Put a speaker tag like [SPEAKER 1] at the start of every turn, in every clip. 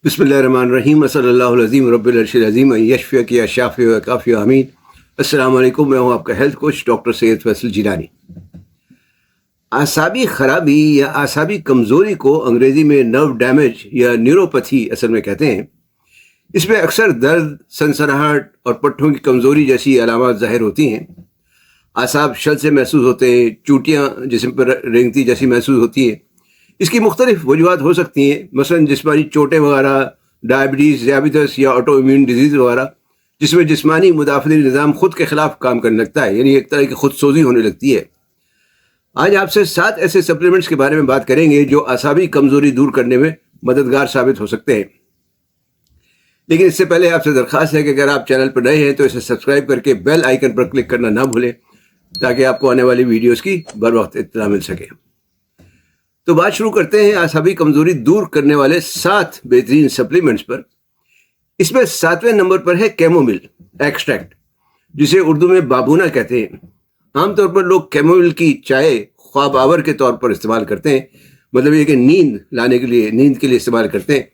[SPEAKER 1] बिस्मिल्लाहिर्रहमानिर्रहीम सल्लल्लाहु अलैहि रब्बिल अर्शिल अज़ीम यशफ़ियक या शाफ़ी व काफ़ी आमीन। अस्सलाम वालेकुम, मैं हूँ आपका health coach doctor Syed Faisal Jilani. आसाबी खराबी या आसाबी कमज़ोरी को अंग्रेज़ी में नर्व डैमेज या न्यूरोपैथी असल में कहते हैं। इसमें अक्सर दर्द, सनसनाहट और पट्टों की कमज़ोरी जैसी अलामात ज़ाहिर होती हैं। आसाब शल से महसूस होते हैं, चूटियाँ जिस्म पर रेंगती जैसी महसूस होती हैं। इसकी मुख्तलिफ वजूहत हो सकती हैं, मसलन जिस्मानी चोटें वगैरह, डायबिटीज़, ज़ियाबितस या ऑटो इम्यून डिजीज़ वगैरह, जिसमें जिस्मानी मुदाफ़ती निज़ाम खुद के ख़िलाफ़ काम करने लगता है, यानी एक तरह की खुद सोजी होने लगती है। आज आपसे 7 ऐसे सप्लीमेंट्स के बारे में बात करेंगे जो आसाबी कमज़ोरी दूर करने में मददगार साबित हो सकते हैं। लेकिन इससे पहले आपसे दरख्वास्त है कि अगर आप चैनल पर नए हैं तो इसे सब्सक्राइब करके बेल आइकन पर क्लिक करना ना भूलें, ताकि आपको आने वाली वीडियोज़ की बर वक्त इत्तला मिल सके। तो बात शुरू करते हैं आसाबी कमजोरी दूर करने वाले 7 बेहतरीन सप्लीमेंट्स पर। इसमें 7वें नंबर पर है कैमोमिल एक्सट्रैक्ट, जिसे उर्दू में बाबूना कहते हैं। आमतौर पर लोग कैमोमिल की चाय ख्वाब आवर के तौर पर इस्तेमाल करते हैं, मतलब ये कि नींद लाने के लिए, नींद के लिए इस्तेमाल करते हैं।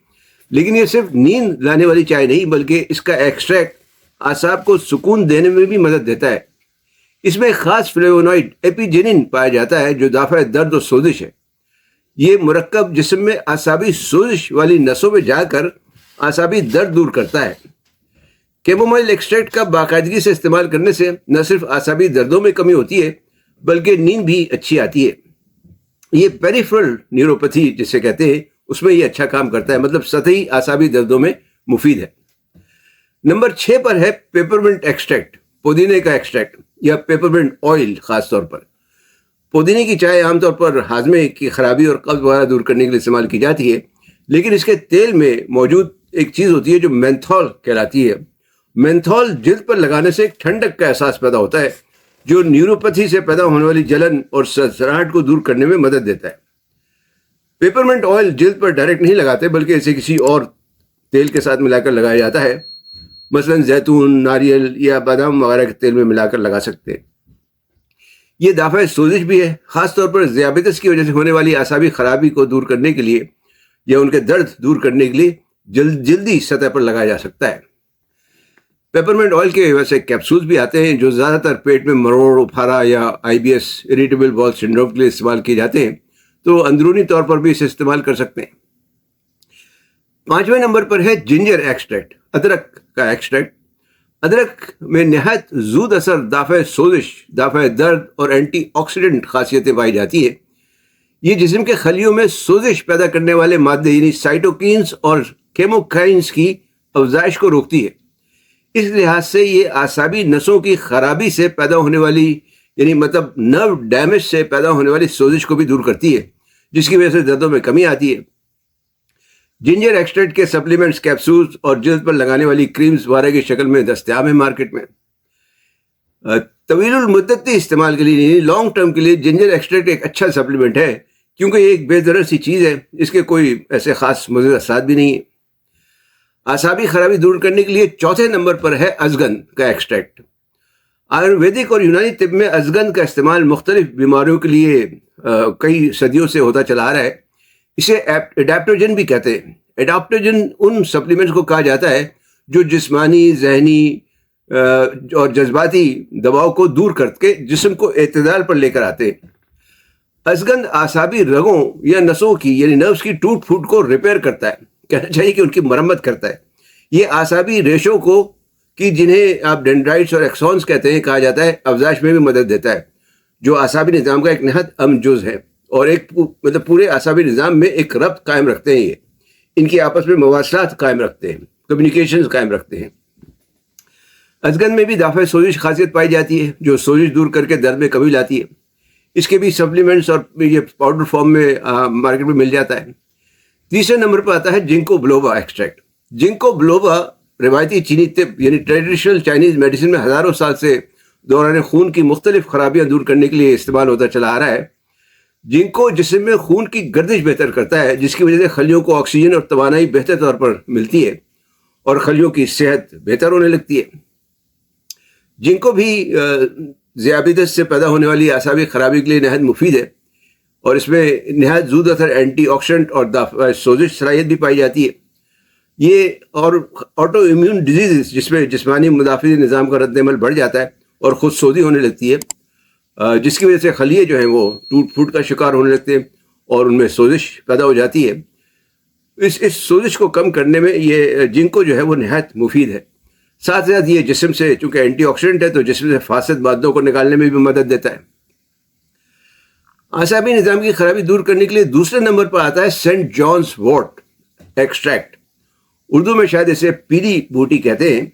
[SPEAKER 1] लेकिन ये सिर्फ नींद लाने वाली चाय नहीं, बल्कि इसका एक्सट्रैक्ट आसाब को सुकून देने में भी मदद देता है। इसमें खास फ्लेवोनॉइड एपिजेनिन पाया जाता है जो दाफा दर्द और सोजिश है। ये मुरक्कब जिस्म में आसाबी सोजिश वाली नसों में जाकर आसाबी दर्द दूर करता है। कैमोमाइल एक्सट्रैक्ट का बाकायदगी से इस्तेमाल करने से न सिर्फ आसाबी दर्दों में कमी होती है, बल्कि नींद भी अच्छी आती है। ये पेरिफेरल न्यूरोपैथी जिसे कहते हैं, उसमें ये अच्छा काम करता है, मतलब सतही आसाबी दर्दों में मुफीद है। नंबर 6 पर है पेपरमिंट एक्सट्रैक्ट, पुदीने का एक्सट्रैक्ट या पेपरमिंट ऑयल। खास तौर पर पुदीने की चाय आमतौर पर हाजमे की खराबी और कब्ज वगैरह दूर करने के लिए इस्तेमाल की जाती है, लेकिन इसके तेल में मौजूद एक चीज़ होती है जो मेंथॉल कहलाती है। मेंथॉल जिल्द पर लगाने से एक ठंडक का एहसास पैदा होता है, जो न्यूरोपैथी से पैदा होने वाली जलन और सनसनाहट को दूर करने में मदद देता है। पेपरमिंट ऑयल जिल्द पर डायरेक्ट नहीं लगाते, बल्कि इसे किसी और तेल के साथ मिलाकर लगाया जाता है, मसलन जैतून, नारियल या बादाम वगैरह के तेल में मिलाकर लगा सकते हैं। ये दाफा सोजिश भी है, खासतौर पर ज़ियाबितस की वजह से होने वाली आसाबी खराबी को दूर करने के लिए या उनके दर्द दूर करने के लिए जल्दी सतह पर लगाया जा सकता है। पेपरमिंट ऑयल के वैसे कैप्सूल्स भी आते हैं जो ज़्यादातर पेट में मरोड़, उफारा या IBS इरिटेबल बाउल सिंड्रोम के लिए इस्तेमाल किए जाते हैं, तो अंदरूनी तौर पर भी इसे इस्तेमाल कर सकते हैं। 5वें नंबर पर है जिंजर एक्सट्रैक्ट, अदरक का एक्सट्रैक्ट। अदरक में नहायत ज़ूद असर दाफ़े सोजिश, दाफ़े दर्द और एंटीऑक्सीडेंट खासियतें पाई जाती है। ये जिस्म के खलियों में सोजिश पैदा करने वाले मादे यानी साइटोकिन्स और केमोकाइंस की अफजाइश को रोकती है। इस लिहाज से ये आसाबी नसों की खराबी से पैदा होने वाली, यानी मतलब नर्व डैमेज से पैदा होने वाली सोजिश को भी दूर करती है, जिसकी वजह से दर्दों में कमी आती है। जिंजर एक्सट्रैक्ट के सप्लीमेंट्स, कैप्सूल्स और जिल्द पर लगाने वाली क्रीम्स वगैरह की शक्ल में दस्तयाब है मार्केट में। तवीलुल मुद्दती इस्तेमाल के लिए, लॉन्ग टर्म के लिए जिंजर एक्सट्रैक्ट एक अच्छा सप्लीमेंट है, क्योंकि ये एक बेदरर सी चीज़ है, इसके कोई ऐसे खास मुज़िर असरात भी नहीं है। आसाबी खराबी दूर करने के लिए 4थे नंबर पर है अजगन का एक्सट्रैक्ट। आयुर्वेदिक और यूनानी तिब में अजगन का इस्तेमाल मुख्तलिफ बीमारियों के लिए कई सदियों से होता चला आ रहा है। इसे एडाप्टोजन भी कहते हैं। एडाप्टोजन उन सप्लीमेंट्स को कहा जाता है जो जिस्मानी, जहनी और जज्बाती दबाव को दूर करके जिस्म को एतदाल पर लेकर आते हैं। अजगन आसाबी रगों या नसों की, यानी नर्व्स की टूट फूट को रिपेयर करता है, कहना चाहिए कि उनकी मरम्मत करता है। ये आसाबी रेशों को, कि जिन्हें आप डेंड्राइट्स और एक्सॉन्स कहते हैं, कहा जाता है, अफजाइश में भी मदद देता है, जो आसाबी निज़ाम का एक नहायत अहम जुज़ है और एक मतलब पूरे आसाबी निज़ाम में एक रब्त कायम रखते हैं। ये इनकी आपस में मवासलात कायम रखते हैं, कम्युनिकेशन कायम रखते हैं। अजगन में भी दाफे सोजिश खासियत पाई जाती है, जो सोजिश दूर करके दर्द में कमी लाती है। इसके भी सप्लीमेंट्स और ये पाउडर फॉर्म में मार्केट में मिल जाता है। 3रे नंबर पर आता है ginkgo biloba extract. Ginkgo biloba रिवायती चीनी तिब यानी ट्रेडिशनल चाइनीज़ मेडिसिन में हज़ारों साल से दौरान खून की मुख्तलिफ खराबियाँ दूर करने के लिए इस्तेमाल होता चला आ रहा है। जिनको जिस्म में खून की गर्दिश बेहतर करता है, जिसकी वजह से खलियों को ऑक्सीजन और तवानाई बेहतर तौर पर मिलती है और खलियों की सेहत बेहतर होने लगती है। जिनको भी ज़ियाबितस से पैदा होने वाली आसाबी खराबी के लिए नहायत मुफीद है और इसमें नहायत ज़ूद असर एंटीऑक्सीडेंट और सोजिश सलाहियत भी पाई जाती है। یہ اور آٹو امیون ڈیزیز جس میں جسمانی مدافعتی نظام کا رد عمل بڑھ جاتا ہے اور خود سوزی ہونے لگتی ہے، جس کی وجہ سے خلیے جو ہیں وہ ٹوٹ پھوٹ کا شکار ہونے لگتے ہیں اور ان میں سوزش پیدا ہو جاتی ہے۔ اس سوزش کو کم کرنے میں یہ جنکو جو ہے وہ نہایت مفید ہے۔ ساتھ ساتھ یہ جسم سے، چونکہ اینٹی آکسیڈنٹ ہے تو جسم سے فاسد مادوں کو نکالنے میں بھی مدد دیتا ہے۔ اعصابی نظام کی خرابی دور کرنے کے لیے دوسرے نمبر پر آتا ہے سینٹ جانز وارٹ ایکسٹریکٹ، اردو میں شاید اسے پیلی بوٹی کہتے ہیں۔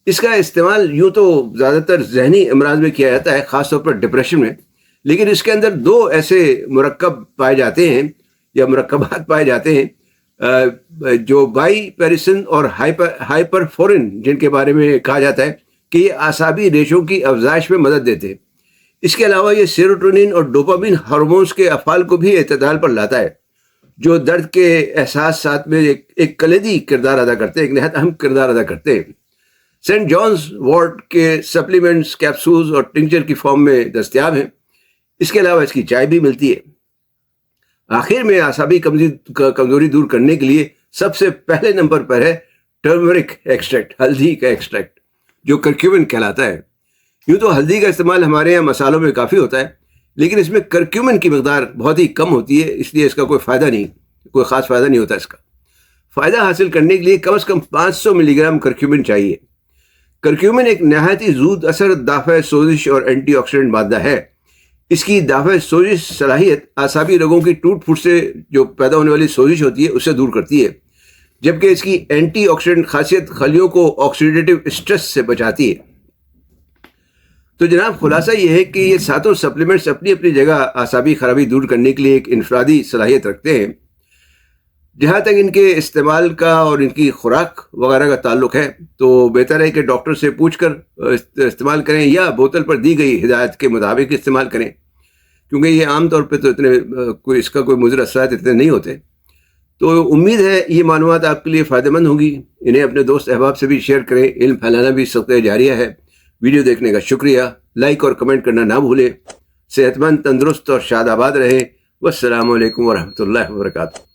[SPEAKER 1] اس کا استعمال یوں تو زیادہ تر ذہنی امراض میں کیا جاتا ہے، خاص طور پر ڈپریشن میں، لیکن اس کے اندر دو ایسے مرکب پائے جاتے ہیں یا مرکبات پائے جاتے ہیں جو بائی پیرسن اور ہائپر فورن، جن کے بارے میں کہا جاتا ہے کہ یہ اعصابی ریشوں کی افزائش میں مدد دیتے ہیں۔ اس کے علاوہ یہ سیروٹونین اور ڈوپامین ہارمونز کے افعال کو بھی اعتدال پر لاتا ہے، جو درد کے احساسات میں ایک کلیدی کردار ادا کرتے ہیں، ایک نہایت اہم کردار ادا کرتے ہیں۔ سینٹ جانز وارٹ کے سپلیمنٹس، کیپسولز اور ٹنکچر کی فارم میں دستیاب ہیں۔ اس کے علاوہ اس کی چائے بھی ملتی ہے۔ آخر میں اعصابی کمزوری دور کرنے کے لیے سب سے پہلے نمبر پر ہے ٹرمرک ایکسٹریکٹ، ہلدی کا ایکسٹریکٹ، جو کرکیومن کہلاتا ہے۔ یوں تو ہلدی کا استعمال ہمارے یہاں مسالوں میں کافی ہوتا ہے، لیکن اس میں کرکیومن کی مقدار بہت ہی کم ہوتی ہے، اس لیے اس کا کوئی خاص فائدہ نہیں ہوتا۔ اس کا فائدہ حاصل کرنے کے لیے کم از کم 500 ملی گرام کرکیومن چاہیے۔ کرکیومن ایک نہایت ہی زود اثر دافع سوزش اور اینٹی آکسیڈنٹ مادہ ہے۔ اس کی دافع سوزش صلاحیت اعصابی رگوں کی ٹوٹ پھوٹ سے جو پیدا ہونے والی سوزش ہوتی ہے اسے دور کرتی ہے، جبکہ اس کی اینٹی آکسیڈنٹ خاصیت خلیوں کو آکسیڈیٹو اسٹریس سے بچاتی ہے۔ تو جناب خلاصہ یہ ہے کہ یہ ساتوں سپلیمنٹس اپنی اپنی جگہ اعصابی خرابی دور کرنے کے لیے ایک انفرادی صلاحیت رکھتے ہیں۔ جہاں تک ان کے استعمال کا اور ان کی خوراک وغیرہ کا تعلق ہے تو بہتر ہے کہ ڈاکٹر سے پوچھ کر استعمال کریں یا بوتل پر دی گئی ہدایت کے مطابق استعمال کریں، کیونکہ یہ عام طور پہ تو اس کا کوئی مضر اثرات اتنے نہیں ہوتے۔ تو امید ہے یہ معلومات آپ کے لیے فائدہ مند ہوں گی۔ انہیں اپنے دوست احباب سے بھی شیئر کریں، علم پھیلانا بھی صدقہ جاریہ ہے۔ ویڈیو دیکھنے کا شکریہ، لائک اور کمنٹ کرنا نہ بھولیں۔ صحت مند، تندرست اور شاد آباد رہیں۔ والسلام علیکم ورحمۃ اللہ وبرکاتہ۔